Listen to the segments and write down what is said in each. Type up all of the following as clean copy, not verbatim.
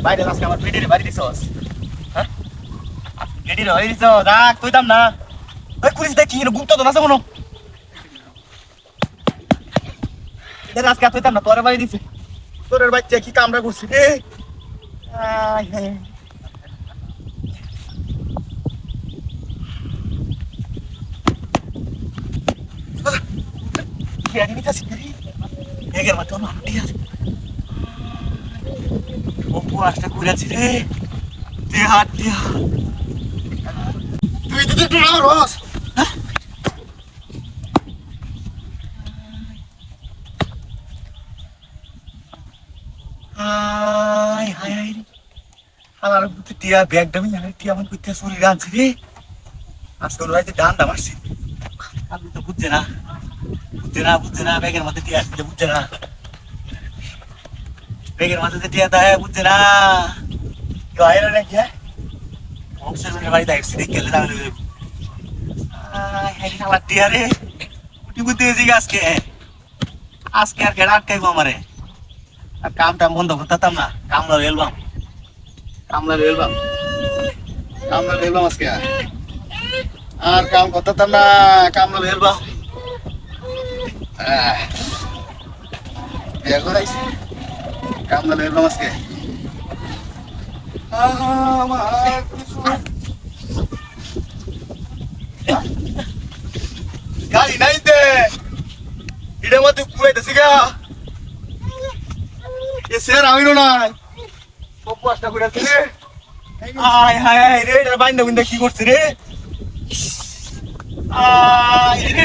বাইরে আজকে আমার বেডের বাড়ি দিছস হ্যাঁ বেডের বাড়ি দিছস রাখ কইতাম না ওই পুলিশ দেখি গুপ্ত তো না মনো এর আজকে কইতাম না তোর বাড়ি দিছে তোরের বাচ্চা কি কামড়া করছিস রে আয় হে Dia ini kasih diri. Ya gak mati orang dia. Oh puas aku lihat sini. Dia. Itu Ros. Hah? Hai. আমার বুঝতে টিয়া ব্যাগ দামি জানে টিয়া আমার কইতে সরি রানছি রে আজকে ওই যে ডান দামারছি আমি তো বুঝছে না ব্যাগের মধ্যে টিয়া আসলে বুঝছে না ব্যাগের মধ্যে টিয়া দেয় বুঝছে না কেউ আইলো নাকি হ্যাঁ অবসের বাড়িতে আসছি দেখে গেলে তাহলে আমার টিয়া রে উঠি বুঝতে গেছি আজকে আর কেডা আটকাইবো আমারে আর কামটা বন্ধ করতাম না কামলা রেলবাম আজকে আর কাম করতাম না কামলা রেলবাম কামলা রেলবাম আজকে গাড়ি নাই তে এটা মধ্যে কুয়াইতেছি গা এ স্যার আমিনো নাই পপুয়াসটা করে আছে রে হায় রে এটা বাইন্দা কি করছিস রে রে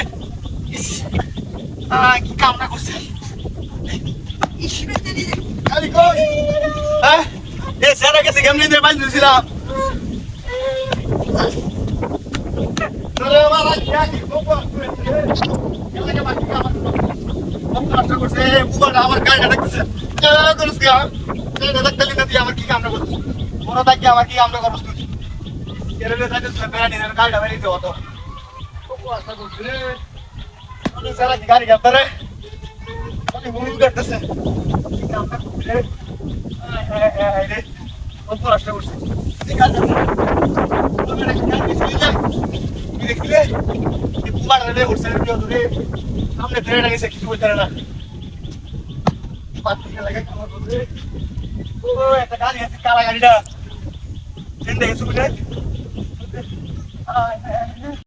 কি কামনা করছিস গাড়ি কই হ্যাঁ এ স্যার কাছে কেমনি দিয়ে বাইন্দা দিছিলাম তোরে মারা কি পপুয়াস করে এলাকা বাকি কাম পপুয়াসটা করছে বুবাটা আমার গাড়ি ডাকতেছে আমার কি কামনা করছিস মনে থাকি আমার কি কামনা করছিস তুই এরলে যাইতে বেড়ানি গাড়িটা বেরিয়ে দেওয়া তো আশা করছি রে সারা কি গাড়ি গাড়তে রে অনেক ভুল করতেছে কামনা করছি রে রে কত আশা করছি দেখলে কুমার রে উঠছে রে সামনে ট্রেন গেছে কিছু বলতে না পাত্রিকা লাগে কামার বলতে ও একটা গাড়ি আছে কালা গাড়িটা ট্রেন দেখে শুনে